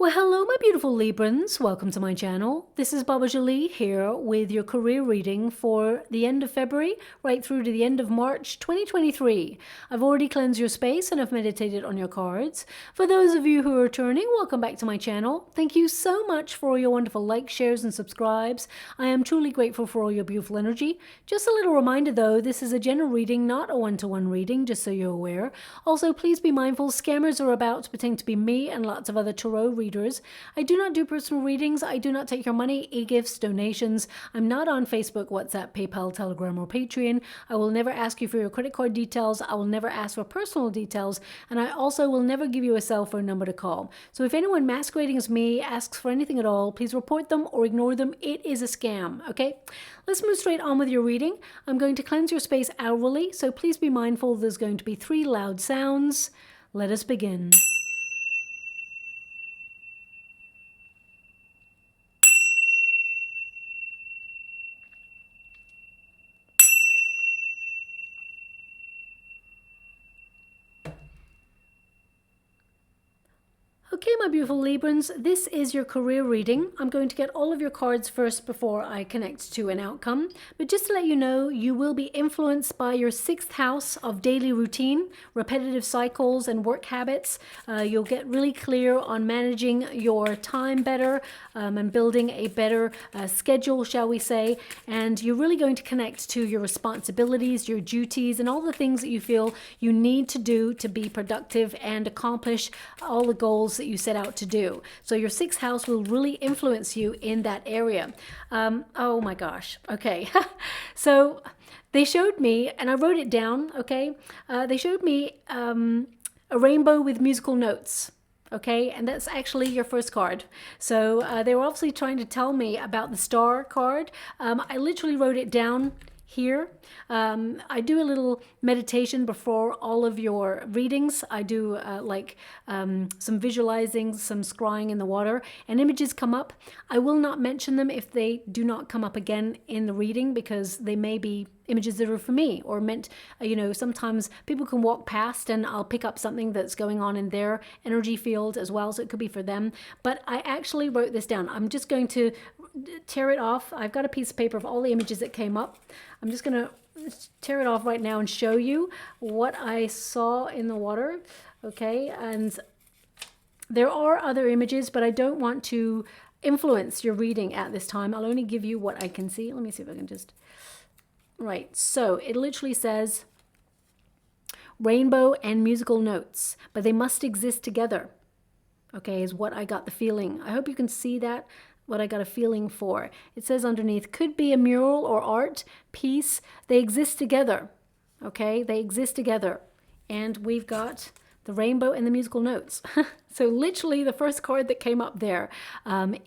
Well, hello, my beautiful Librans. Welcome to my channel. This is Baba Jolie here with your career reading for the end of February right through to the end of March 2023. I've already cleansed your space and I've meditated on your cards. For those of you who are returning, welcome back to my channel. Thank you so much for all your wonderful likes, shares, and subscribes. I am truly grateful for all your beautiful energy. Just a little reminder though, this is a general reading, not a one-to-one reading, just so you're aware. Also, please be mindful, scammers are about to pretend to be me and lots of other tarot readers. I do not do personal readings. I do not take your money, e-gifts, donations. I'm not on Facebook, WhatsApp, PayPal, Telegram, or Patreon. I will never ask you for your credit card details. I will never ask for personal details. And I also will never give you a cell phone number to call. So if anyone masquerading as me asks for anything at all, please report them or ignore them. It is a scam, okay? Let's move straight on with your reading. I'm going to cleanse your space hourly, so please be mindful there's going to be 3 loud sounds. Let us begin. Okay, my beautiful Librans, this is your career reading. I'm going to get all of your cards first before I connect to an outcome. But just to let you know, you will be influenced by your 6th house of daily routine, repetitive cycles, and work habits. You'll get really clear on managing your time better and building a better schedule, shall we say. And you're really going to connect to your responsibilities, your duties, and all the things that you feel you need to do to be productive and accomplish all the goals that you set out to do. So your 6th house will really influence you in that area. Oh my gosh. Okay. So they showed me, and I wrote it down, okay? They showed me a rainbow with musical notes. Okay, and that's actually your first card. So they were obviously trying to tell me about the star card. I literally wrote it down here. I do a little meditation before all of your readings. I do some visualizing, some scrying in the water, and images come up. I will not mention them if they do not come up again in the reading, because they may be images that are for me or meant, sometimes people can walk past and I'll pick up something that's going on in their energy field as well, so it could be for them. But I actually wrote this down. I'm just going to tear it off. I've got a piece of paper of all the images that came up. I'm just going to tear it off right now and show you what I saw in the water. Okay, and there are other images, but I don't want to influence your reading at this time. I'll only give you what I can see. Let me see if I can just... Right, so it literally says rainbow and musical notes, but they must exist together. Okay, is what I got the feeling. I hope you can see that, what I got a feeling for. It says underneath, could be a mural or art piece. They exist together. Okay, they exist together. And we've got the rainbow and the musical notes. So literally the first card that came up there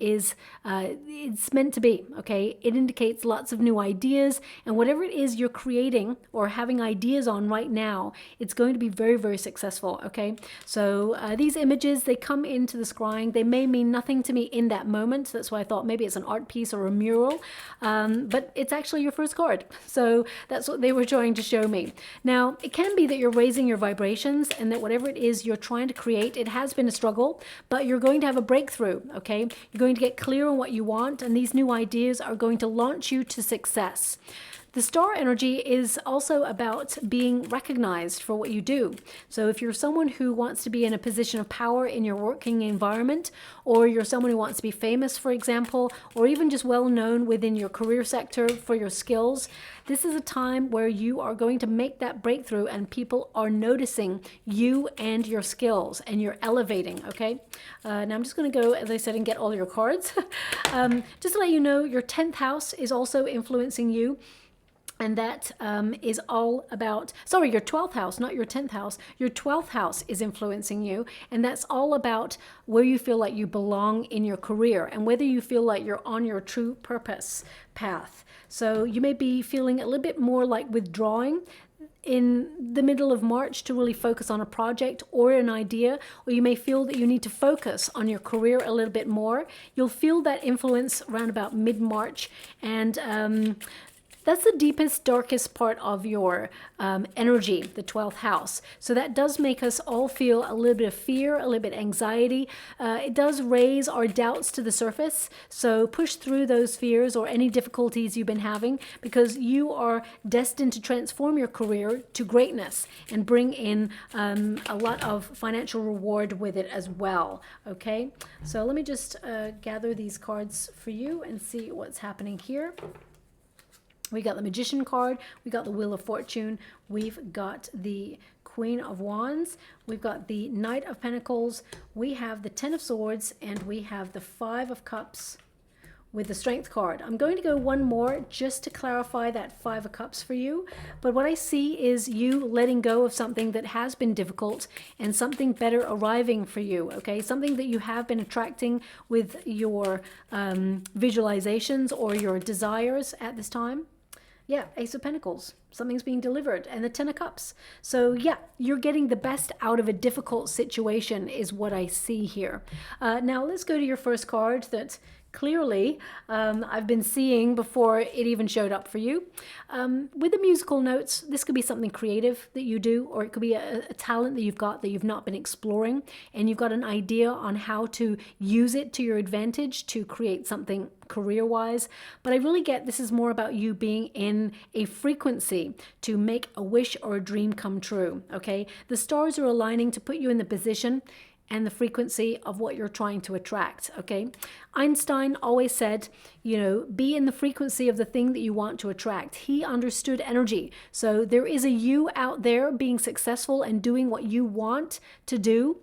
is it's meant to be, okay? It indicates lots of new ideas, and whatever it is you're creating or having ideas on right now, it's going to be very, very successful, okay? So these images, they come into the scrying. They may mean nothing to me in that moment. That's why I thought maybe it's an art piece or a mural, but it's actually your first card. So that's what they were trying to show me. Now, it can be that you're raising your vibrations and that whatever it is you're trying to create, it has been a struggle, but you're going to have a breakthrough, okay? You're going to get clear on what you want, and these new ideas are going to launch you to success. The star energy is also about being recognized for what you do. So if you're someone who wants to be in a position of power in your working environment, or you're someone who wants to be famous, for example, or even just well known within your career sector for your skills, this is a time where you are going to make that breakthrough and people are noticing you and your skills and you're elevating, okay? Now I'm just going to go, as I said, and get all your cards. Just to let you know, your 10th house is also influencing you. And that is all about, sorry, your 12th house, not your 10th house. Your 12th house is influencing you. And that's all about where you feel like you belong in your career and whether you feel like you're on your true purpose path. So you may be feeling a little bit more like withdrawing in the middle of March to really focus on a project or an idea, or you may feel that you need to focus on your career a little bit more. You'll feel that influence around about mid-March, and that's the deepest, darkest part of your energy, the 12th house. So that does make us all feel a little bit of fear, a little bit of anxiety. It does raise our doubts to the surface. So push through those fears or any difficulties you've been having, because you are destined to transform your career to greatness and bring in a lot of financial reward with it as well. Okay, so let me just gather these cards for you and see what's happening here. We got the Magician card, we got the Wheel of Fortune, we've got the Queen of Wands, we've got the Knight of Pentacles, we have the Ten of Swords, and we have the Five of Cups with the Strength card. I'm going to go one more just to clarify that Five of Cups for you. But what I see is you letting go of something that has been difficult and something better arriving for you, okay? Something that you have been attracting with your visualizations or your desires at this time. Yeah, Ace of Pentacles. Something's being delivered. And the Ten of Cups. So yeah, you're getting the best out of a difficult situation is what I see here. Now let's go to your first card that clearly I've been seeing before it even showed up for you. With the musical notes, this could be something creative that you do, or it could be a talent that you've got that you've not been exploring, and you've got an idea on how to use it to your advantage to create something career-wise. But I really get this is more about you being in a frequency to make a wish or a dream come true, okay? The stars are aligning to put you in the position and the frequency of what you're trying to attract, okay? Einstein always said, you know, be in the frequency of the thing that you want to attract. He understood energy. So there is a you out there being successful and doing what you want to do.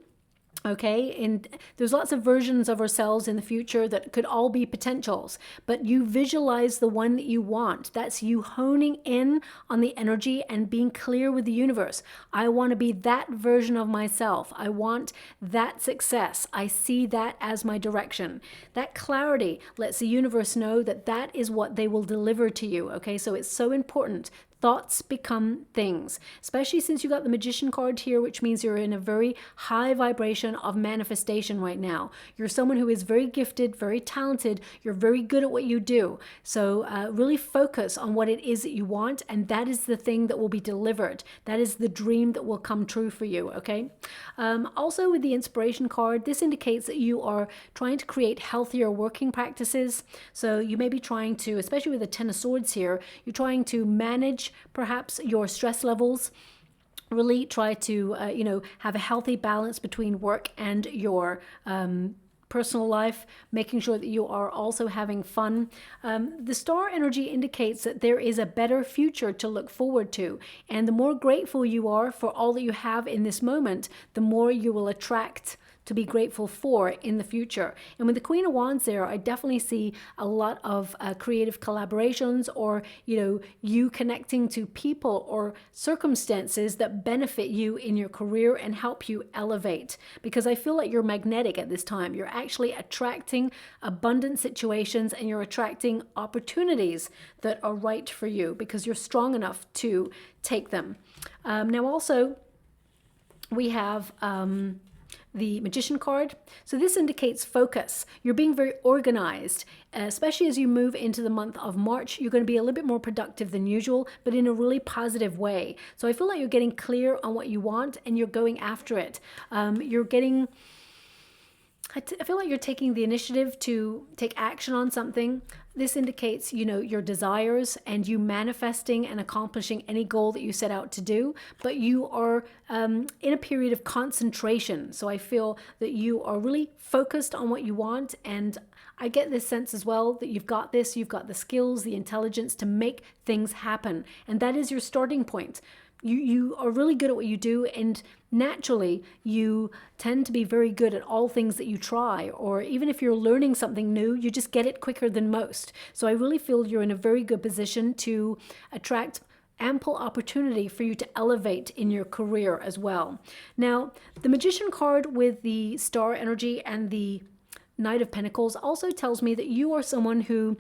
Okay, and there's lots of versions of ourselves in the future that could all be potentials, but you visualize the one that you want. That's you honing in on the energy and being clear with the universe. I want to be that version of myself. I want that success. I see that as my direction. That clarity lets the universe know that that is what they will deliver to you. Okay, so it's so important. Thoughts become things, especially since you got the Magician card here, which means you're in a very high vibration of manifestation right now. You're someone who is very gifted, very talented. You're very good at what you do. So really focus on what it is that you want, and that is the thing that will be delivered. That is the dream that will come true for you, okay? Also with the Inspiration card, this indicates that you are trying to create healthier working practices. So you may be trying to, especially with the Ten of Swords here, you're trying to manage perhaps your stress levels, really try to have a healthy balance between work and your personal life, making sure that you are also having fun. The star energy indicates that there is a better future to look forward to, and the more grateful you are for all that you have in this moment, the more you will attract to be grateful for in the future. And with the Queen of Wands there, I definitely see a lot of creative collaborations, or you connecting to people or circumstances that benefit you in your career and help you elevate, because I feel like you're magnetic at this time. You're actually attracting abundant situations, and you're attracting opportunities that are right for you because you're strong enough to take them. Now also we have the Magician card. So this indicates focus. You're being very organized, especially as you move into the month of March. You're going to be a little bit more productive than usual, but in a really positive way. So I feel like you're getting clear on what you want and you're going after it. I feel like you're taking the initiative to take action on something. This indicates, your desires and you manifesting and accomplishing any goal that you set out to do, but you are in a period of concentration. So I feel that you are really focused on what you want, and I get this sense as well that you've got this, you've got the skills, the intelligence to make things happen, and that is your starting point. You are really good at what you do, and naturally you tend to be very good at all things that you try, or even if you're learning something new, you just get it quicker than most. So I really feel you're in a very good position to attract ample opportunity for you to elevate in your career as well. Now, the Magician card with the star energy and the Knight of Pentacles also tells me that you are someone who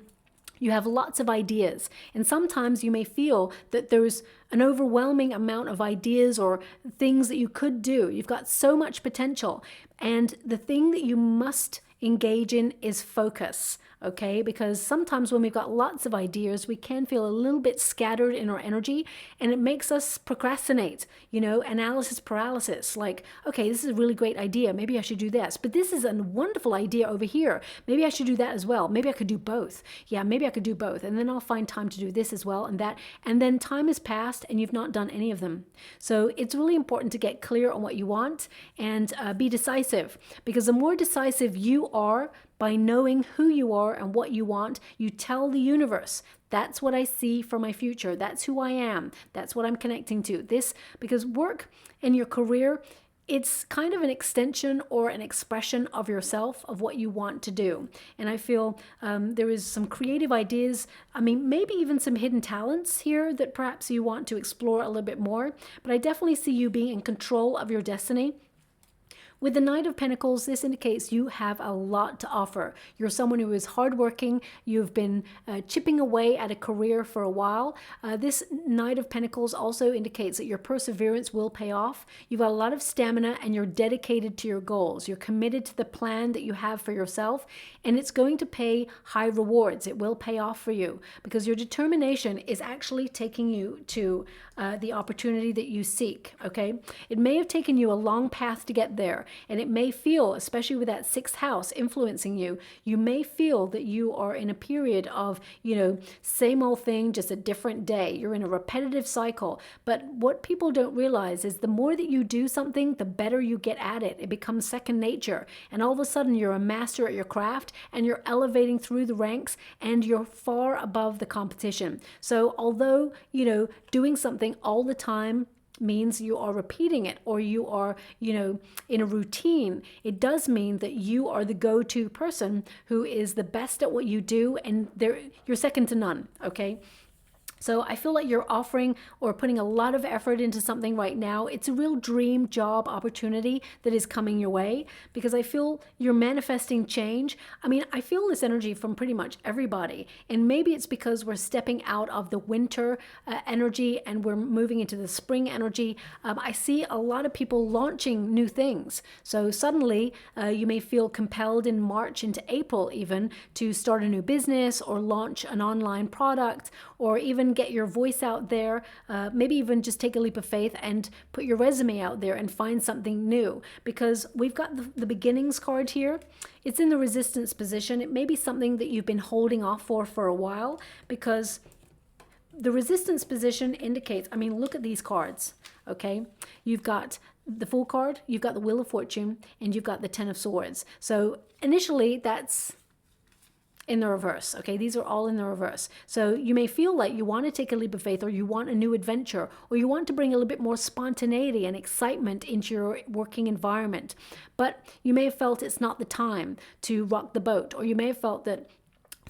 you have lots of ideas, and sometimes you may feel that there's an overwhelming amount of ideas or things that you could do. You've got so much potential, and the thing that you must engage in is focus. okay? Because sometimes when we've got lots of ideas, we can feel a little bit scattered in our energy, and it makes us procrastinate, you know, analysis paralysis. Like, okay, this is a really great idea. Maybe I should do this, but this is a wonderful idea over here. Maybe I should do that as well. Maybe I could do both. Yeah, maybe I could do both. And then I'll find time to do this as well and that. And then time has passed and you've not done any of them. So it's really important to get clear on what you want and be decisive, because the more decisive you are by knowing who you are and what you want, you tell the universe, that's what I see for my future. That's who I am. That's what I'm connecting to. This, because work in your career, it's kind of an extension or an expression of yourself, of what you want to do. And I feel there is some creative ideas. I mean, maybe even some hidden talents here that perhaps you want to explore a little bit more. But I definitely see you being in control of your destiny. With the Knight of Pentacles, this indicates you have a lot to offer. You're someone who is hardworking. You've been chipping away at a career for a while. This Knight of Pentacles also indicates that your perseverance will pay off. You've got a lot of stamina and you're dedicated to your goals. You're committed to the plan that you have for yourself, and it's going to pay high rewards. It will pay off for you because your determination is actually taking you to the opportunity that you seek, okay? It may have taken you a long path to get there, and it may feel, especially with that 6th house influencing you, you may feel that you are in a period of, you know, same old thing, just a different day. You're in a repetitive cycle. But what people don't realize is the more that you do something, the better you get at it. It becomes second nature. And all of a sudden you're a master at your craft and you're elevating through the ranks and you're far above the competition. So although, you know, doing something all the time means you are repeating it or you are, you know, in a routine, it does mean that you are the go-to person who is the best at what you do, and you're second to none, okay? So I feel like you're offering or putting a lot of effort into something right now. It's a real dream job opportunity that is coming your way, because I feel you're manifesting change. I mean, I feel this energy from pretty much everybody. And maybe it's because we're stepping out of the winter energy and we're moving into the spring energy. I see a lot of people launching new things. So suddenly you may feel compelled in March into April even to start a new business or launch an online product, or even get your voice out there, maybe even just take a leap of faith and put your resume out there and find something new. Because we've got the beginnings card here. It's in the resistance position. It may be something that you've been holding off for a while, because the resistance position indicates, I mean, look at these cards, okay? You've got the Fool card, you've got the Wheel of Fortune, and you've got the Ten of Swords. So initially that's in the reverse, okay? These are all in the reverse. So you may feel like you want to take a leap of faith, or you want a new adventure, or you want to bring a little bit more spontaneity and excitement into your working environment. But you may have felt it's not the time to rock the boat, or you may have felt that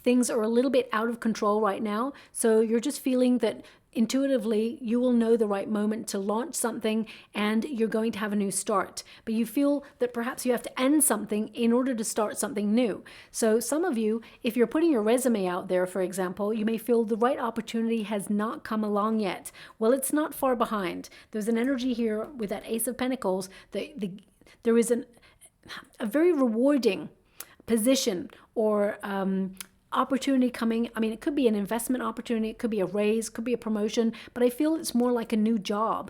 things are a little bit out of control right now. So you're just feeling that intuitively you will know the right moment to launch something and you're going to have a new start. But you feel that perhaps you have to end something in order to start something new. So some of you, if you're putting your resume out there, for example, you may feel the right opportunity has not come along yet. Well, it's not far behind. There's an energy here with that Ace of Pentacles that there is a very rewarding position or opportunity coming. I mean, it could be an investment opportunity, it could be a raise, could be a promotion, but I feel it's more like a new job.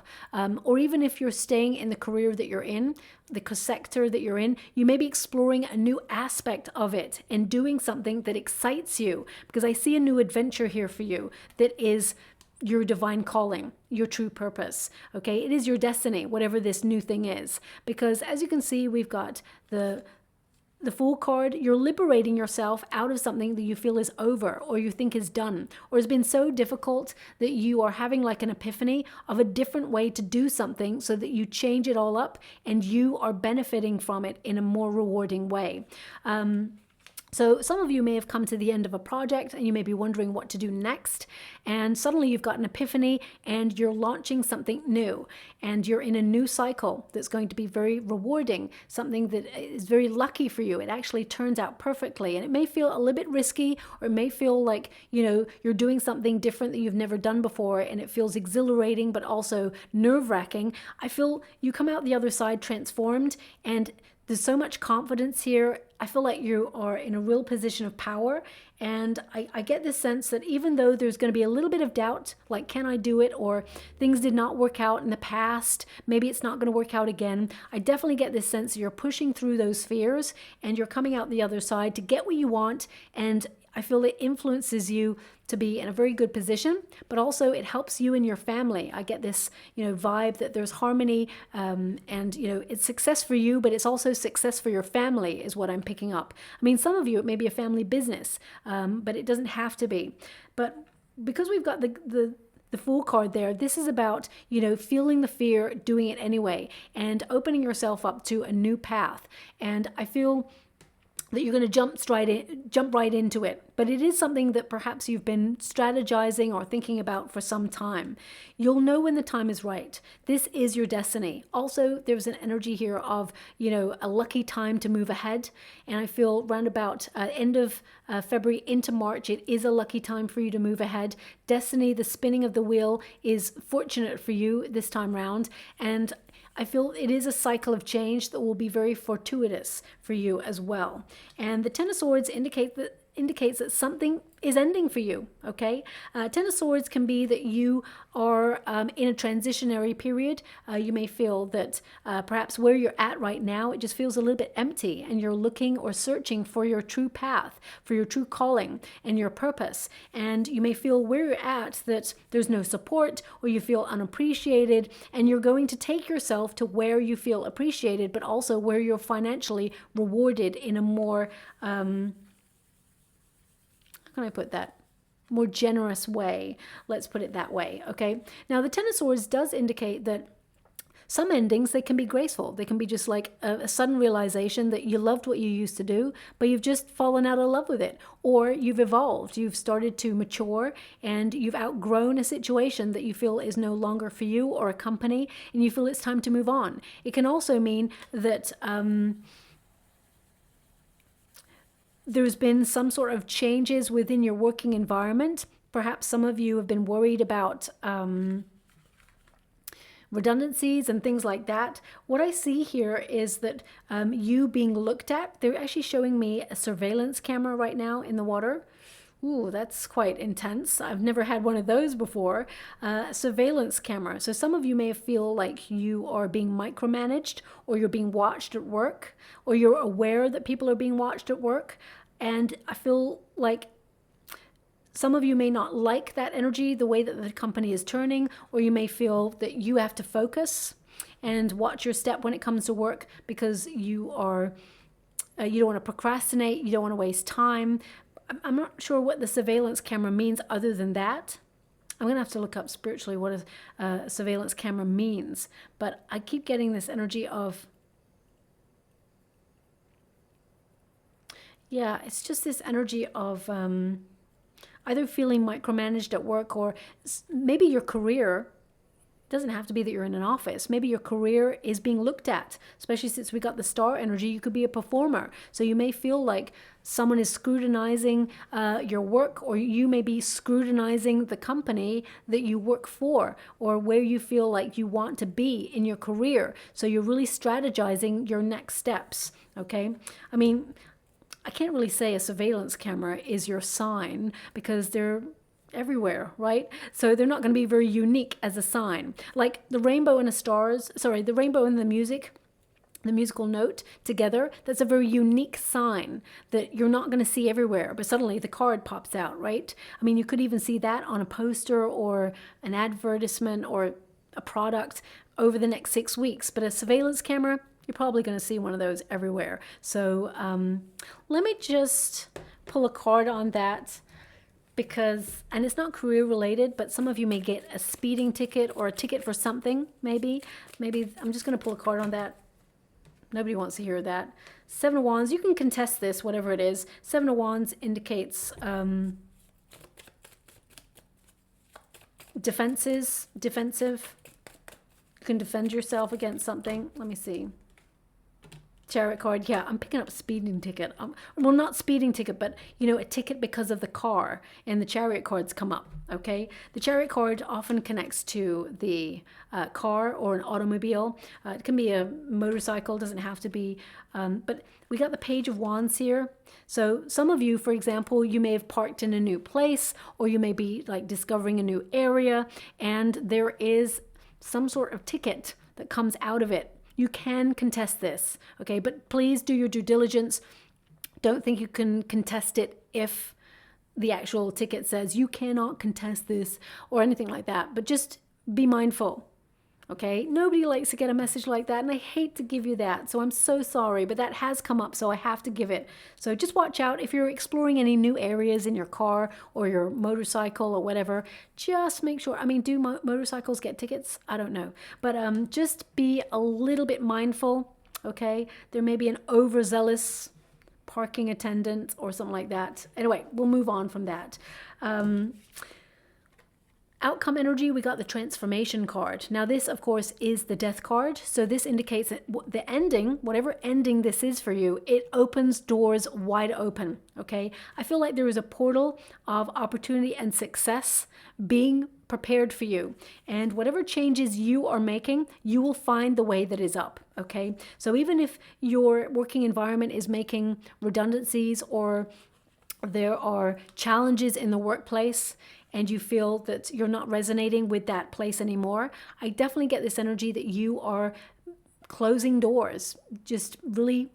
Or even if you're staying in the career that you're in, the sector that you're in, you may be exploring a new aspect of it and doing something that excites you, because I see a new adventure here for you that is your divine calling, your true purpose, okay? It is your destiny, whatever this new thing is. Because as you can see, we've got the Fool card. You're liberating yourself out of something that you feel is over, or you think is done, or has been so difficult that you are having like an epiphany of a different way to do something, so that you change it all up and you are benefiting from it in a more rewarding way. So some of you may have come to the end of a project and you may be wondering what to do next. And suddenly you've got an epiphany and you're launching something new. And you're in a new cycle that's going to be very rewarding, something that is very lucky for you. It actually turns out perfectly. And it may feel a little bit risky, or it may feel like, you know, you're doing something different that you've never done before, and it feels exhilarating but also nerve-wracking. I feel you come out the other side transformed, and there's so much confidence here. I feel like you are in a real position of power. And I get this sense that even though there's going to be a little bit of doubt, like, can I do it? Or things did not work out in the past, maybe it's not going to work out again. I definitely get this sense that you're pushing through those fears and you're coming out the other side to get what you want. And I feel it influences you to be in a very good position, but also it helps you and your family. I get this, vibe that there's harmony, and, it's success for you, but it's also success for your family is what I'm picking up. I mean, some of you, it may be a family business, but it doesn't have to be. But because we've got the Fool card there, this is about, feeling the fear, doing it anyway, and opening yourself up to a new path. And I feel that you're going to jump right into it. But it is something that perhaps you've been strategizing or thinking about for some time. You'll know when the time is right. This is your destiny. Also, there's an energy here of, a lucky time to move ahead. And I feel round about end of February into March, it is a lucky time for you to move ahead. Destiny, the spinning of the wheel, is fortunate for you this time round. And I feel it is a cycle of change that will be very fortuitous for you as well. And the Ten of Swords indicates that something is ending for you, okay? Ten of Swords can be that you are in a transitionary period. You may feel that perhaps where you're at right now, it just feels a little bit empty and you're looking or searching for your true path, for your true calling and your purpose. And you may feel where you're at that there's no support or you feel unappreciated, and you're going to take yourself to where you feel appreciated, but also where you're financially rewarded in a more how can I put that? More generous way. Let's put it that way. Okay. Now the Ten of Swords does indicate that some endings, they can be graceful. They can be just like a sudden realization that you loved what you used to do, but you've just fallen out of love with it. Or you've evolved. You've started to mature and you've outgrown a situation that you feel is no longer for you or a company, and you feel it's time to move on. It can also mean that there's been some sort of changes within your working environment. Perhaps some of you have been worried about redundancies and things like that. What I see here is that you being looked at. They're actually showing me a surveillance camera right now in the water. Ooh, that's quite intense. I've never had one of those before. Surveillance camera. So some of you may feel like you are being micromanaged, or you're being watched at work, or you're aware that people are being watched at work. And I feel like some of you may not like that energy, the way that the company is turning, or you may feel that you have to focus and watch your step when it comes to work because you don't want to procrastinate, you don't want to waste time. I'm not sure what the surveillance camera means other than that. I'm going to have to look up spiritually what a surveillance camera means. But I keep getting this energy of, yeah, it's just this energy of either feeling micromanaged at work, or maybe your career. It doesn't have to be that you're in an office. Maybe your career is being looked at, especially since we got the star energy. You could be a performer. So you may feel like someone is scrutinizing your work, or you may be scrutinizing the company that you work for, or where you feel like you want to be in your career. So you're really strategizing your next steps, okay? I mean, I can't really say a surveillance camera is your sign because they're everywhere, right? So they're not going to be very unique as a sign. Like the rainbow and the rainbow and the musical note together, that's a very unique sign that you're not going to see everywhere, but suddenly the card pops out, right? I mean, you could even see that on a poster or an advertisement or a product over the next 6 weeks, but a surveillance camera, you're probably going to see one of those everywhere. So let me just pull a card on that, because, and it's not career related, but some of you may get a speeding ticket or a ticket for something, maybe I'm just going to pull a card on that. Nobody wants to hear that. Seven of Wands, you can contest this, whatever it is. Seven of Wands indicates defensive. You can defend yourself against something. Let me see. Chariot card, yeah, I'm picking up speeding ticket. Well, not speeding ticket, but, you know, a ticket because of the car, and the Chariot cards come up, okay? The Chariot card often connects to the car or an automobile. It can be a motorcycle, doesn't have to be, but we got the Page of Wands here. So some of you, for example, you may have parked in a new place, or you may be like discovering a new area, and there is some sort of ticket that comes out of it. You can contest this, okay? But please do your due diligence. Don't think you can contest it if the actual ticket says you cannot contest this or anything like that. But just be mindful, okay? Nobody likes to get a message like that, and I hate to give you that. So I'm so sorry, but that has come up, so I have to give it. So just watch out if you're exploring any new areas in your car or your motorcycle or whatever. Just make sure, I mean, do motorcycles get tickets? I don't know. But just be a little bit mindful, okay? There may be an overzealous parking attendant or something like that. Anyway, we'll move on from that. Outcome energy, we got the transformation card. Now this, of course, is the death card. So this indicates that the ending, whatever ending this is for you, it opens doors wide open, okay? I feel like there is a portal of opportunity and success being prepared for you. And whatever changes you are making, you will find the way that is up, okay? So even if your working environment is making redundancies, or there are challenges in the workplace, and you feel that you're not resonating with that place anymore, I definitely get this energy that you are closing doors, just really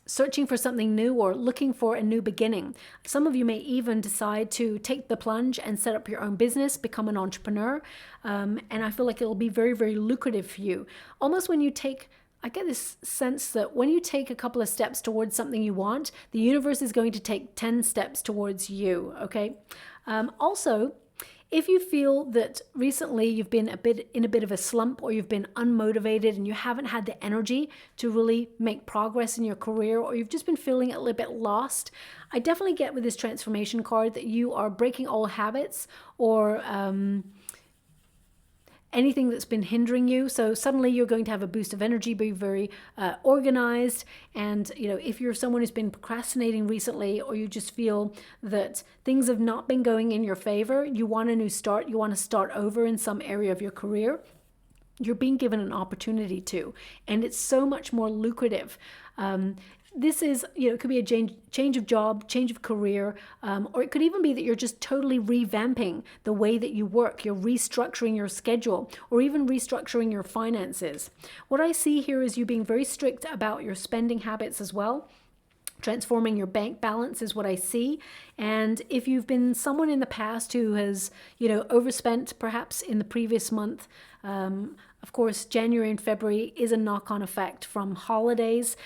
searching for something new or looking for a new beginning. Some of you may even decide to take the plunge and set up your own business, become an entrepreneur. And I feel like it'll be very, very lucrative for you. Almost when you take, I get this sense that when you take a couple of steps towards something you want, the universe is going to take 10 steps towards you, okay? Also, if you feel that recently you've been in a bit of a slump, or you've been unmotivated and you haven't had the energy to really make progress in your career, or you've just been feeling a little bit lost, I definitely get with this transformation card that you are breaking all habits or anything that's been hindering you. So suddenly you're going to have a boost of energy, be very organized. And, you know, if you're someone who's been procrastinating recently, or you just feel that things have not been going in your favor, you want a new start, you want to start over in some area of your career, you're being given an opportunity to, and it's so much more lucrative. This is, you know, it could be a change of job, change of career, or it could even be that you're just totally revamping the way that you work. You're restructuring your schedule, or even restructuring your finances. What I see here is you being very strict about your spending habits as well. Transforming your bank balance is what I see. And if you've been someone in the past who has, you know, overspent perhaps in the previous month, of course, January and February is a knock-on effect from holidays.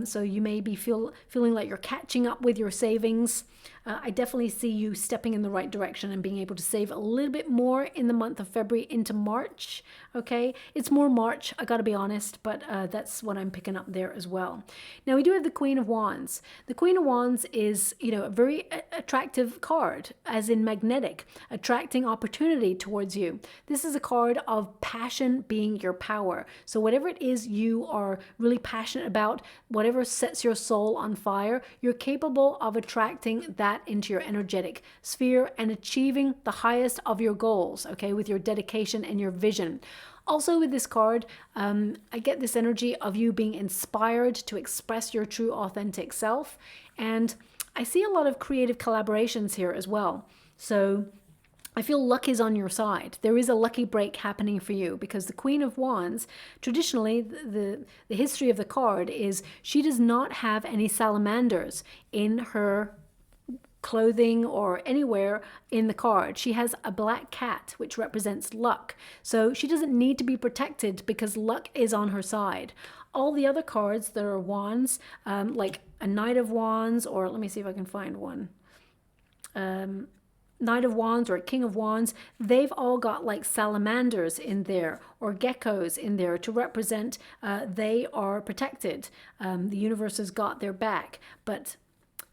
So you may be feeling like you're catching up with your savings. I definitely see you stepping in the right direction and being able to save a little bit more in the month of February into March. Okay, it's more March, I gotta be honest, but that's what I'm picking up there as well. Now we do have the Queen of Wands. The Queen of Wands is, you know, a very attractive card, as in magnetic, attracting opportunity towards you. This is a card of passion being your power. So whatever it is you are really passionate about, whatever sets your soul on fire, you're capable of attracting that into your energetic sphere and achieving the highest of your goals, okay, with your dedication and your vision. Also with this card, I get this energy of you being inspired to express your true authentic self. And I see a lot of creative collaborations here as well. So I feel luck is on your side. There is a lucky break happening for you, because the Queen of Wands, traditionally, the history of the card is she does not have any salamanders in her clothing or anywhere in the card. She has a black cat, which represents luck. So she doesn't need to be protected because luck is on her side. All the other cards that are wands, like a Knight of Wands, or let me see if I can find one. Knight of Wands or a King of Wands, they've all got like salamanders in there or geckos in there to represent they are protected. The universe has got their back. But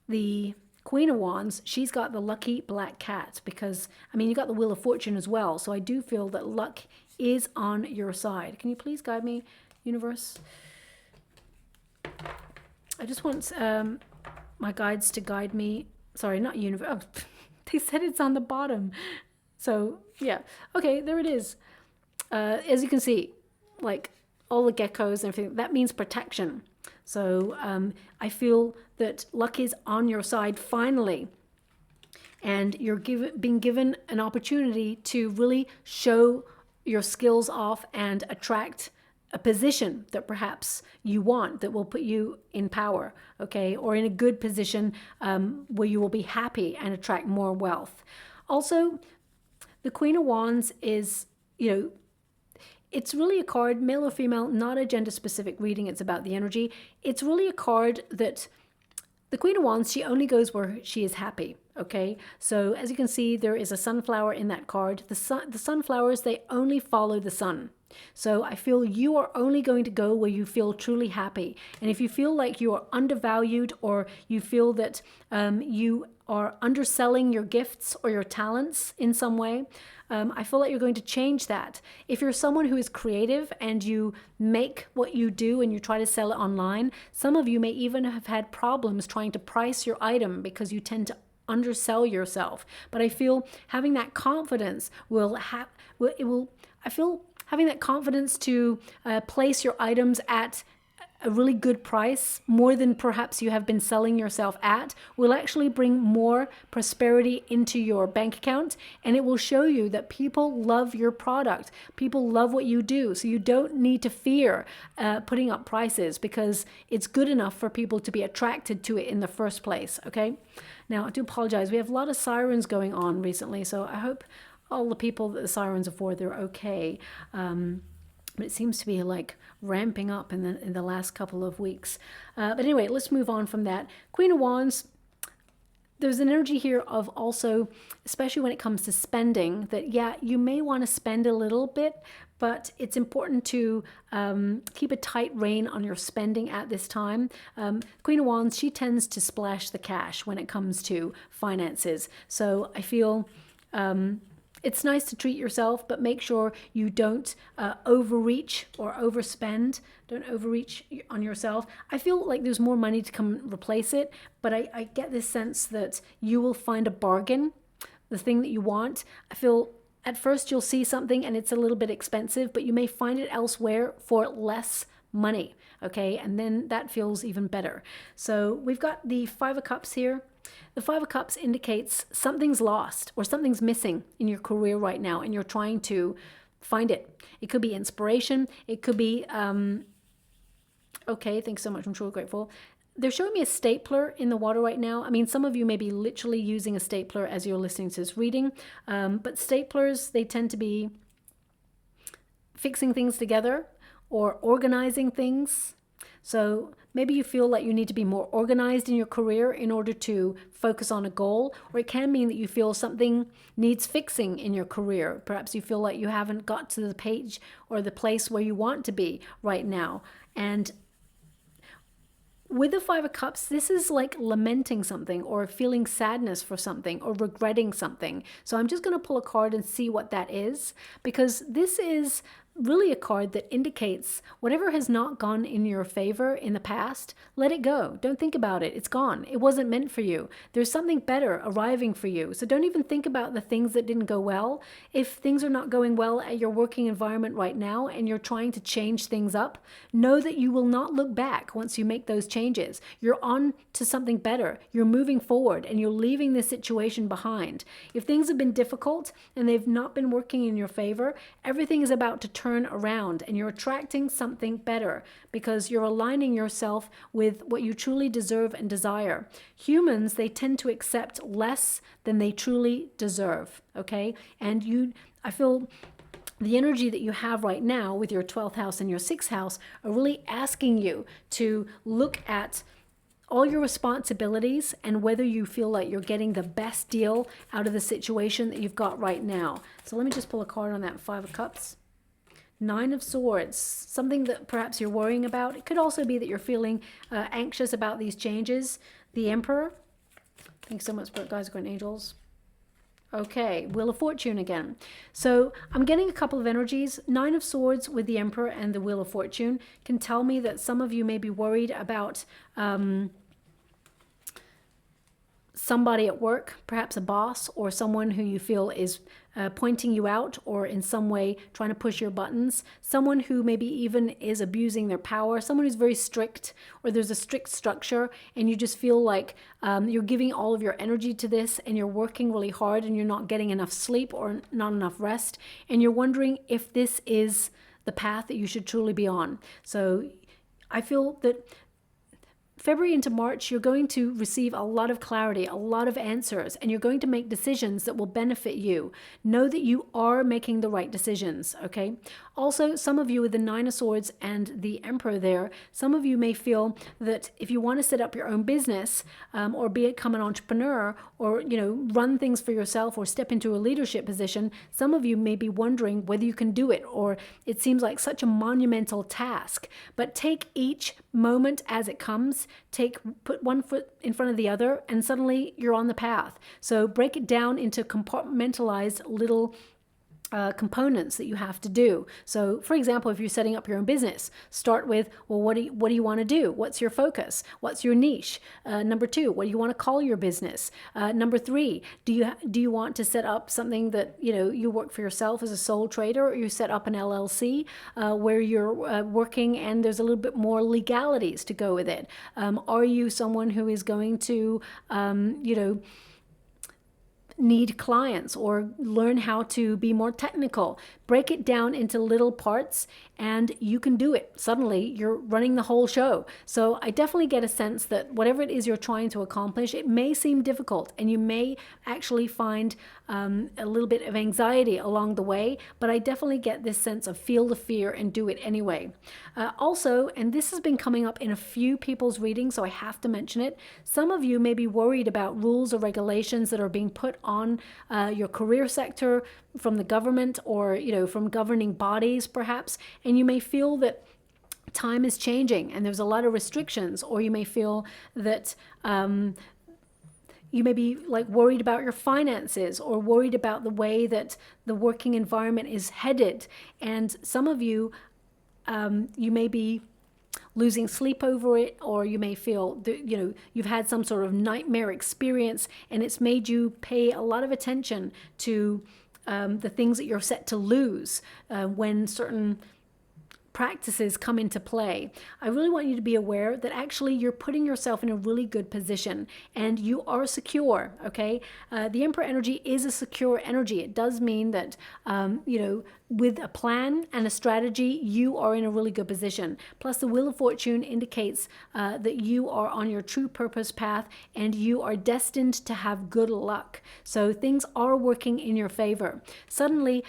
the Queen of Wands, she's got the lucky black cat, because, I mean, you got the Wheel of Fortune as well. So I do feel that luck is on your side. Can you please guide me, universe? I just want my guides to guide me. Sorry, not universe. Oh, they said it's on the bottom. So yeah, okay, there it is. As you can see, like all the geckos and everything, that means protection. So I feel that luck is on your side finally. And you're being given an opportunity to really show your skills off and attract a position that perhaps you want, that will put you in power, okay, or in a good position where you will be happy and attract more wealth. Also, the Queen of Wands is, it's really a card, male or female, not a gender specific reading. It's about the energy. It's really a card that the Queen of Wands, she only goes where she is happy. Okay, so as you can see, there is a sunflower in that card. The sunflowers, they only follow the sun. So I feel you are only going to go where you feel truly happy. And if you feel like you are undervalued, or you feel that you are underselling your gifts or your talents in some way, I feel like you're going to change that. If you're someone who is creative and you make what you do and you try to sell it online, some of you may even have had problems trying to price your item because you tend to undersell yourself. But I feel having that confidence having that confidence to place your items at a really good price, more than perhaps you have been selling yourself at, will actually bring more prosperity into your bank account, and it will show you that people love your product. People love what you do, so you don't need to fear putting up prices, because it's good enough for people to be attracted to it in the first place, okay? Now, I do apologize. We have a lot of sirens going on recently, so I hope all the people that the sirens are for, they're okay. But it seems to be like ramping up in the last couple of weeks. But anyway, let's move on from that. Queen of Wands, there's an energy here of also, especially when it comes to spending, that yeah, you may want to spend a little bit, but it's important to keep a tight rein on your spending at this time. Queen of Wands, she tends to splash the cash when it comes to finances. So I feel it's nice to treat yourself, but make sure you don't overreach or overspend. Don't overreach on yourself. I feel like there's more money to come replace it, but I get this sense that you will find a bargain, the thing that you want. I feel at first you'll see something and it's a little bit expensive, but you may find it elsewhere for less money, okay? And then that feels even better. So we've got the Five of Cups here. The Five of Cups indicates something's lost or something's missing in your career right now, and you're trying to find it. It could be inspiration. It could be, okay, thanks so much. I'm truly grateful. They're showing me a stapler in the water right now. I mean, some of you may be literally using a stapler as you're listening to this reading, but staplers, they tend to be fixing things together or organizing things. So maybe you feel like you need to be more organized in your career in order to focus on a goal, or it can mean that you feel something needs fixing in your career. Perhaps you feel like you haven't got to the page or the place where you want to be right now. And with the Five of Cups, this is like lamenting something or feeling sadness for something or regretting something. So I'm just going to pull a card and see what that is, because this is really a card that indicates whatever has not gone in your favor in the past, let it go. Don't think about it. It's gone. It wasn't meant for you. There's something better arriving for you. So don't even think about the things that didn't go well. If things are not going well at your working environment right now and you're trying to change things up, know that you will not look back once you make those changes. You're on to something better. You're moving forward and you're leaving this situation behind. If things have been difficult and they've not been working in your favor, everything is about to turn around and you're attracting something better because you're aligning yourself with what you truly deserve and desire. Humans, they tend to accept less than they truly deserve, okay? And I feel the energy that you have right now with your 12th house and your 6th house are really asking you to look at all your responsibilities and whether you feel like you're getting the best deal out of the situation that you've got right now. So let me just pull a card on that Five of Cups. Nine of Swords, something that perhaps you're worrying about. It could also be that you're feeling anxious about these changes. The Emperor. Thanks so much, guys, great angels. Okay, Wheel of Fortune again. So I'm getting a couple of energies. Nine of Swords with the Emperor and the Wheel of Fortune can tell me that some of you may be worried about somebody at work, perhaps a boss or someone who you feel is pointing you out or in some way trying to push your buttons, someone who maybe even is abusing their power, someone who's very strict, or there's a strict structure and you just feel like you're giving all of your energy to this and you're working really hard and you're not getting enough sleep or not enough rest, and you're wondering if this is the path that you should truly be on. So I feel that February into March, you're going to receive a lot of clarity, a lot of answers, and you're going to make decisions that will benefit you. Know that you are making the right decisions, okay? Also, some of you with the Nine of Swords and the Emperor there, some of you may feel that if you want to set up your own business or become an entrepreneur or, run things for yourself or step into a leadership position, some of you may be wondering whether you can do it, or it seems like such a monumental task. But take each moment as it comes. Put one foot in front of the other, and suddenly you're on the path. So break it down into compartmentalized little components that you have to do. So for example, if you're setting up your own business, start with, well, what do you want to do? What's your focus? What's your niche? Number two, what do you want to call your business? Number three, do you want to set up something that, you work for yourself as a sole trader, or you set up an LLC where you're working and there's a little bit more legalities to go with it? Are you someone who is going to, need clients or learn how to be more technical? Break it down into little parts and you can do it. Suddenly you're running the whole show. So I definitely get a sense that whatever it is you're trying to accomplish, it may seem difficult and you may actually find a little bit of anxiety along the way, but I definitely get this sense of feel the fear and do it anyway. Also, and this has been coming up in a few people's readings, so I have to mention it, some of you may be worried about rules or regulations that are being put on your career sector from the government or, from governing bodies perhaps, and you may feel that time is changing and there's a lot of restrictions, or you may feel that you may be worried about your finances or worried about the way that the working environment is headed. And some of you, you may be losing sleep over it, or you may feel that, you've had some sort of nightmare experience and it's made you pay a lot of attention to the things that you're set to lose when certain practices come into play. I really want you to be aware that actually you're putting yourself in a really good position and you are secure, okay? The Emperor energy is a secure energy. It does mean that, with a plan and a strategy, you are in a really good position. Plus, the Wheel of Fortune indicates that you are on your true purpose path and you are destined to have good luck. So things are working in your favor. Suddenly,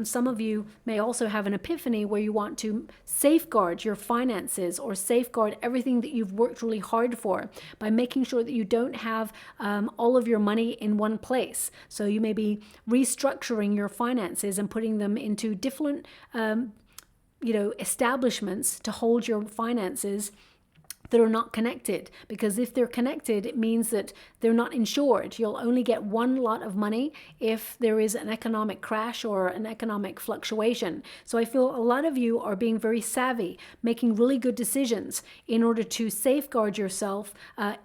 some of you may also have an epiphany where you want to safeguard your finances or safeguard everything that you've worked really hard for by making sure that you don't have all of your money in one place. So you may be restructuring your finances and putting them into different establishments to hold your finances that are not connected, because if they're connected, it means that they're not insured. You'll only get one lot of money if there is an economic crash or an economic fluctuation. So I feel a lot of you are being very savvy, making really good decisions in order to safeguard yourself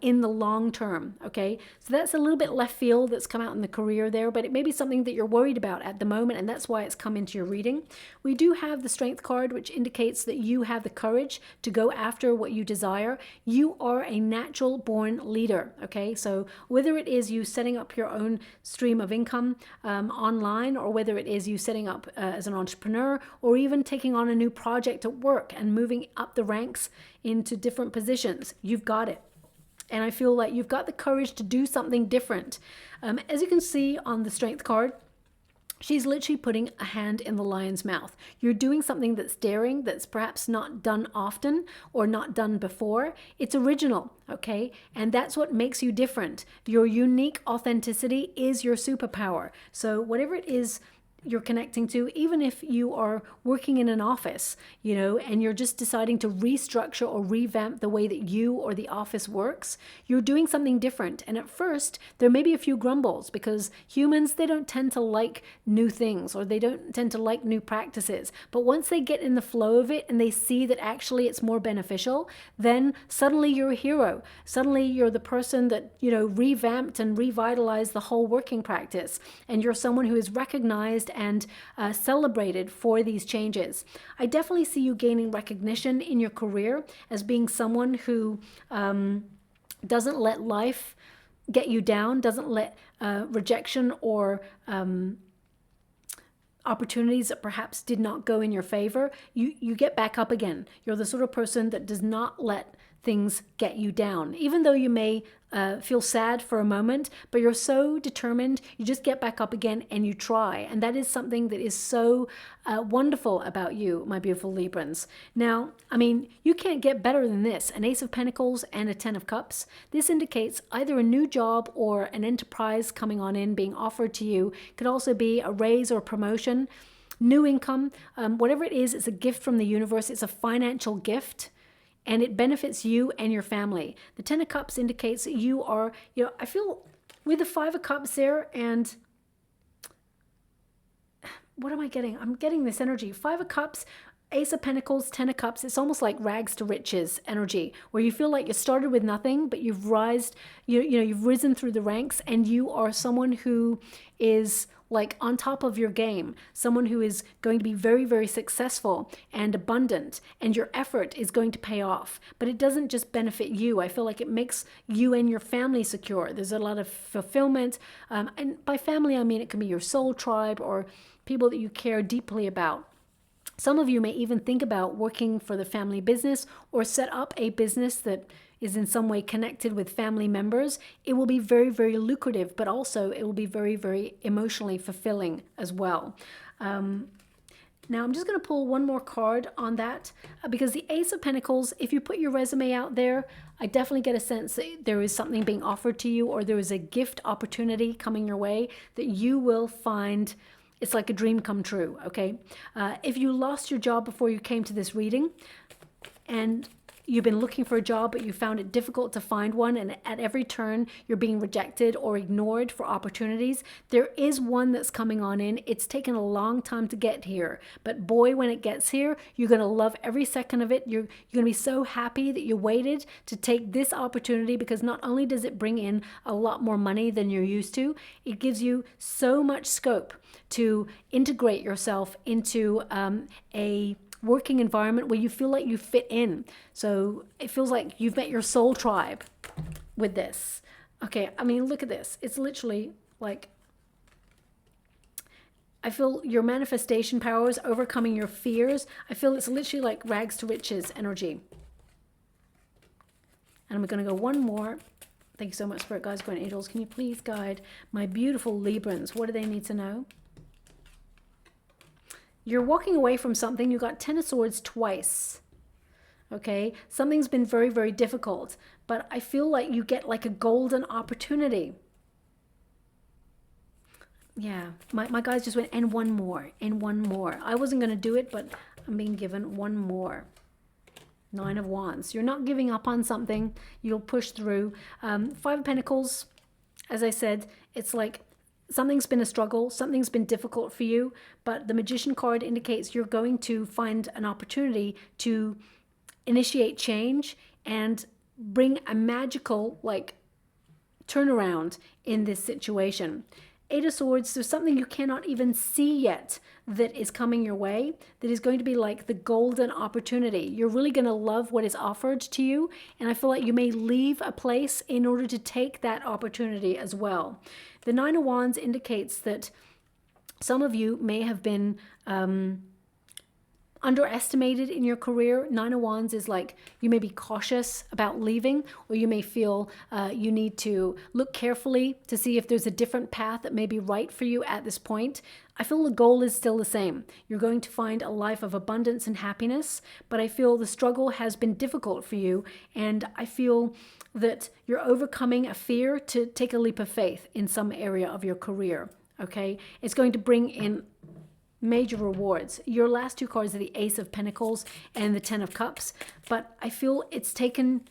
in the long term, okay? So that's a little bit left field that's come out in the career there, but it may be something that you're worried about at the moment, and that's why it's come into your reading. We do have the Strength card, which indicates that you have the courage to go after what you desire. You are a natural born leader, okay? So whether it is you setting up your own stream of income online, or whether it is you setting up as an entrepreneur, or even taking on a new project at work and moving up the ranks into different positions, you've got it. And I feel like you've got the courage to do something different. As you can see on the Strength card, she's literally putting a hand in the lion's mouth. You're doing something that's daring, that's perhaps not done often or not done before. It's original, okay? And that's what makes you different. Your unique authenticity is your superpower. So whatever it is you're connecting to, even if you are working in an office, and you're just deciding to restructure or revamp the way that you or the office works, you're doing something different. And at first, there may be a few grumbles because humans, they don't tend to like new things, or they don't tend to like new practices. But once they get in the flow of it and they see that actually it's more beneficial, then suddenly you're a hero. Suddenly you're the person that, revamped and revitalized the whole working practice. And you're someone who is recognized and celebrated for these changes. I definitely see you gaining recognition in your career as being someone who doesn't let life get you down, doesn't let rejection or opportunities that perhaps did not go in your favor, you get back up again. You're the sort of person that does not let things get you down. Even though you may feel sad for a moment, but you're so determined, you just get back up again and you try. And that is something that is so wonderful about you, my beautiful Librans. Now, I mean, you can't get better than this. An Ace of Pentacles and a Ten of Cups. This indicates either a new job or an enterprise coming on in, being offered to you. It could also be a raise or promotion, new income, whatever it is, it's a gift from the universe. It's a financial gift. And it benefits you and your family. The Ten of Cups indicates that you are, I feel with the Five of Cups there, and what am I getting? I'm getting this energy. Five of Cups, Ace of Pentacles, Ten of Cups. It's almost like rags to riches energy, where you feel like you started with nothing, but you've you've risen through the ranks, and you are someone who is like on top of your game, someone who is going to be very, very successful and abundant, and your effort is going to pay off. But it doesn't just benefit you. I feel like it makes you and your family secure. There's a lot of fulfillment. And by family, I mean it can be your soul tribe or people that you care deeply about. Some of you may even think about working for the family business or set up a business that is in some way connected with family members. It will be very, very lucrative, but also it will be very, very emotionally fulfilling as well. Now I'm just going to pull one more card on that because the Ace of Pentacles, if you put your resume out there, I definitely get a sense that there is something being offered to you, or there is a gift opportunity coming your way that you will find. It's like a dream come true, okay? If you lost your job before you came to this reading, and you've been looking for a job, but you found it difficult to find one, and at every turn you're being rejected or ignored for opportunities, there is one that's coming on in. It's taken a long time to get here, but boy, when it gets here, you're going to love every second of it. You're going to be so happy that you waited to take this opportunity, because not only does it bring in a lot more money than you're used to, it gives you so much scope to integrate yourself into a working environment where you feel like you fit in. So it feels like you've met your soul tribe with this. Okay, I mean, look at this. It's literally like, I feel your manifestation powers, overcoming your fears. I feel it's literally like rags to riches energy. And I'm going to go one more. Thank you so much, Spirit Guides, Guardian Angels. Can you please guide my beautiful Librans? What do they need to know? You're walking away from something. You got Ten of Swords twice. Okay, something's been very, very difficult, but I feel like you get like a golden opportunity. Yeah, my guys just went, and one more, and one more. I wasn't going to do it, but I'm being given one more. Nine of Wands. You're not giving up on something. You'll push through. Five of Pentacles, as I said, it's like something's been a struggle, something's been difficult for you, but the Magician card indicates you're going to find an opportunity to initiate change and bring a magical like turnaround in this situation. Eight of Swords, there's something you cannot even see yet that is coming your way that is going to be like the golden opportunity. You're really going to love what is offered to you, and I feel like you may leave a place in order to take that opportunity as well. The Nine of Wands indicates that some of you may have been underestimated in your career. Nine of Wands is like you may be cautious about leaving, or you may feel you need to look carefully to see if there's a different path that may be right for you at this point. I feel the goal is still the same. You're going to find a life of abundance and happiness, but I feel the struggle has been difficult for you, and I feel that you're overcoming a fear to take a leap of faith in some area of your career. Okay, it's going to bring in major rewards. Your last two cards are the Ace of Pentacles and the Ten of Cups, but I feel you've taken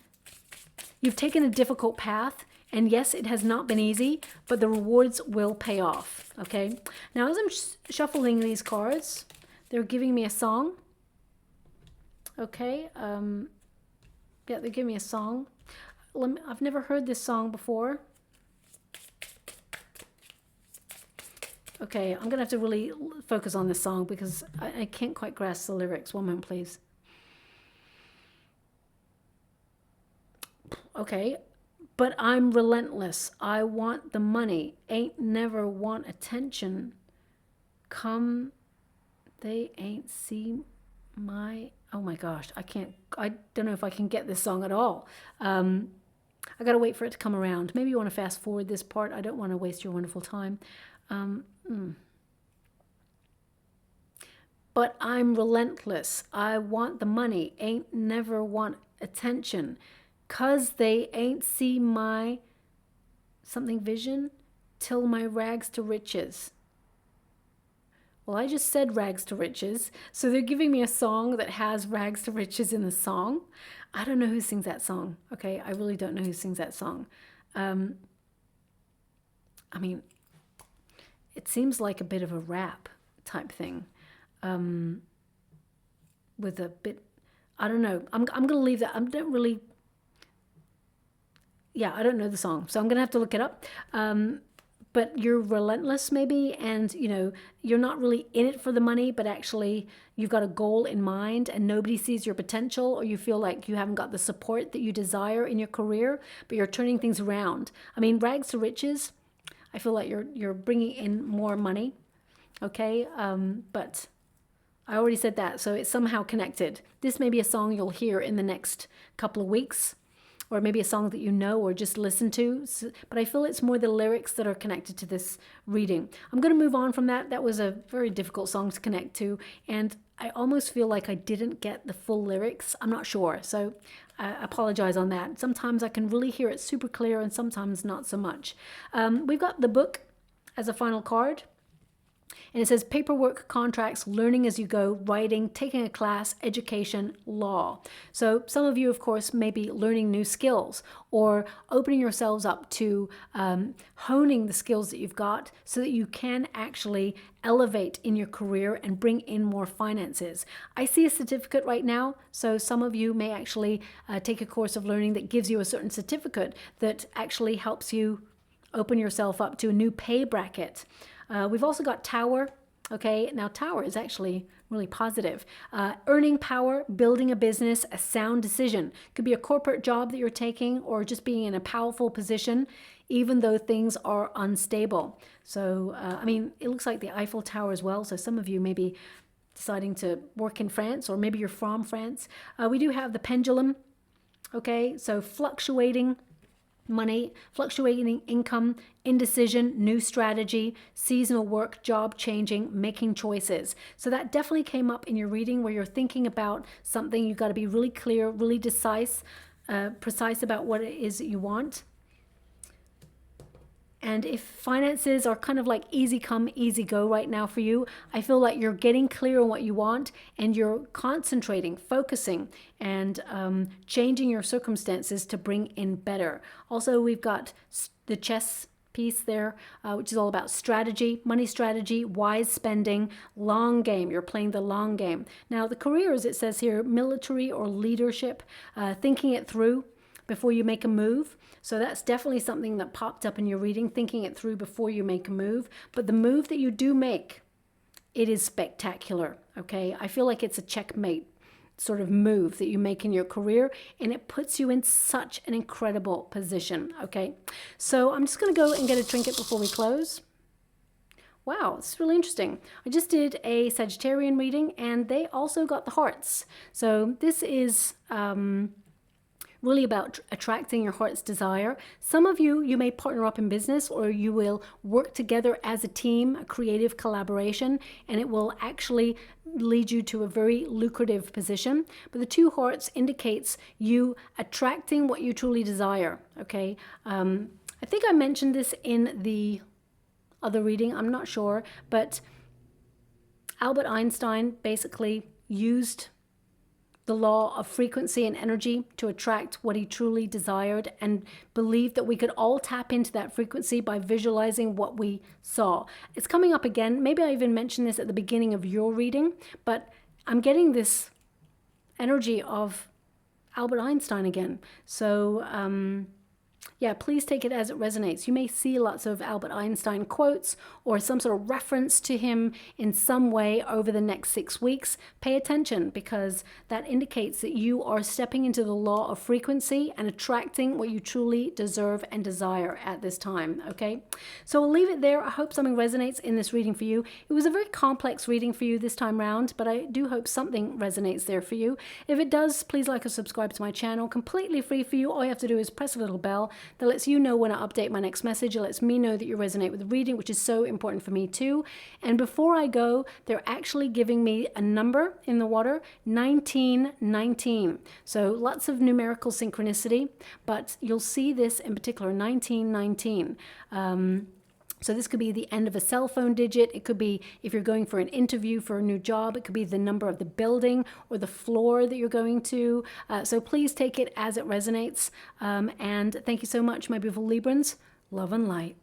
a difficult path, and yes, it has not been easy, but the rewards will pay off, okay? Now, as I'm shuffling these cards, they're giving me a song, okay? Yeah, they're giving me a song. I've never heard this song before. Okay, I'm going to have to really focus on this song because I can't quite grasp the lyrics. One moment, please. Okay, but I'm relentless. I want the money. Ain't never want attention. Come, they ain't see my... Oh my gosh, I don't know if I can get this song at all. I got to wait for it to come around. Maybe you want to fast forward this part. I don't want to waste your wonderful time. But I'm relentless. I want the money. Ain't never want attention. 'Cause they ain't see my something vision till my rags to riches. Well, I just said rags to riches. So they're giving me a song that has rags to riches in the song. I don't know who sings that song. Okay, I really don't know who sings that song. I mean, it seems like a bit of a rap type thing. With a bit, I don't know. I'm going to leave that. I don't really, yeah, I don't know the song. So I'm going to have to look it up. But you're relentless maybe, and you know, you're not really in it for the money, but actually you've got a goal in mind and nobody sees your potential, or you feel like you haven't got the support that you desire in your career, but you're turning things around. I mean, rags to riches, I feel like you're bringing in more money, okay? But I already said that, so it's somehow connected. This may be a song you'll hear in the next couple of weeks, or maybe a song that you know or just listen to. But I feel it's more the lyrics that are connected to this reading. I'm going to move on from that. That was a very difficult song to connect to, and I almost feel like I didn't get the full lyrics. I'm not sure, so I apologize on that. Sometimes I can really hear it super clear, and sometimes not so much. We've got the book as a final card. And it says paperwork, contracts, learning as you go, writing, taking a class, education, law. So some of you, of course, may be learning new skills or opening yourselves up to honing the skills that you've got so that you can actually elevate in your career and bring in more finances. I see a certificate right now. So some of you may actually take a course of learning that gives you a certain certificate that actually helps you open yourself up to a new pay bracket. We've also got Tower. Okay, now Tower is actually really positive. Earning power, building a business, a sound decision. Could be a corporate job that you're taking or just being in a powerful position, even though things are unstable. So, I mean, it looks like the Eiffel Tower as well. So some of you may be deciding to work in France, or maybe you're from France. We do have the pendulum. Okay, so fluctuating money, fluctuating income, indecision, new strategy, seasonal work, job changing, making choices. So that definitely came up in your reading where you're thinking about something. You've got to be really clear, really precise about what it is that you want. And if finances are kind of like easy come, easy go right now for you, I feel like you're getting clear on what you want and you're concentrating, focusing, and changing your circumstances to bring in better. Also, we've got the chess piece there, which is all about strategy, money strategy, wise spending, long game. You're playing the long game. Now, the careers, it says here, military or leadership, thinking it through before you make a move. So that's definitely something that popped up in your reading, thinking it through before you make a move. But the move that you do make, it is spectacular, okay? I feel like it's a checkmate sort of move that you make in your career, and it puts you in such an incredible position, okay? So I'm just going to go and get a trinket before we close. Wow, it's really interesting. I just did a Sagittarian reading, and they also got the hearts. So this is really about attracting your heart's desire. Some of you may partner up in business, or you will work together as a team, a creative collaboration, and it will actually lead you to a very lucrative position. But the two hearts indicates you attracting what you truly desire, okay? I think I mentioned this in the other reading, I'm not sure, but Albert Einstein basically used the law of frequency and energy to attract what he truly desired, and believed that we could all tap into that frequency by visualizing what we saw. It's coming up again. Maybe I even mentioned this at the beginning of your reading, but I'm getting this energy of Albert Einstein again. So yeah, please take it as it resonates. You may see lots of Albert Einstein quotes or some sort of reference to him in some way over the next 6 weeks. Pay attention, because that indicates that you are stepping into the law of frequency and attracting what you truly deserve and desire at this time, okay? So I'll leave it there. I hope something resonates in this reading for you. It was a very complex reading for you this time round, but I do hope something resonates there for you. If it does, please like or subscribe to my channel. Completely free for you. All you have to do is press a little bell that lets you know when I update my next message. It lets me know that you resonate with the reading, which is so important for me too. And before I go, they're actually giving me a number in the water, 1919. So lots of numerical synchronicity, but you'll see this in particular, 1919. So this could be the end of a cell phone digit. It could be if you're going for an interview for a new job. It could be the number of the building or the floor that you're going to. So please take it as it resonates. And thank you so much, my beautiful Librans. Love and light.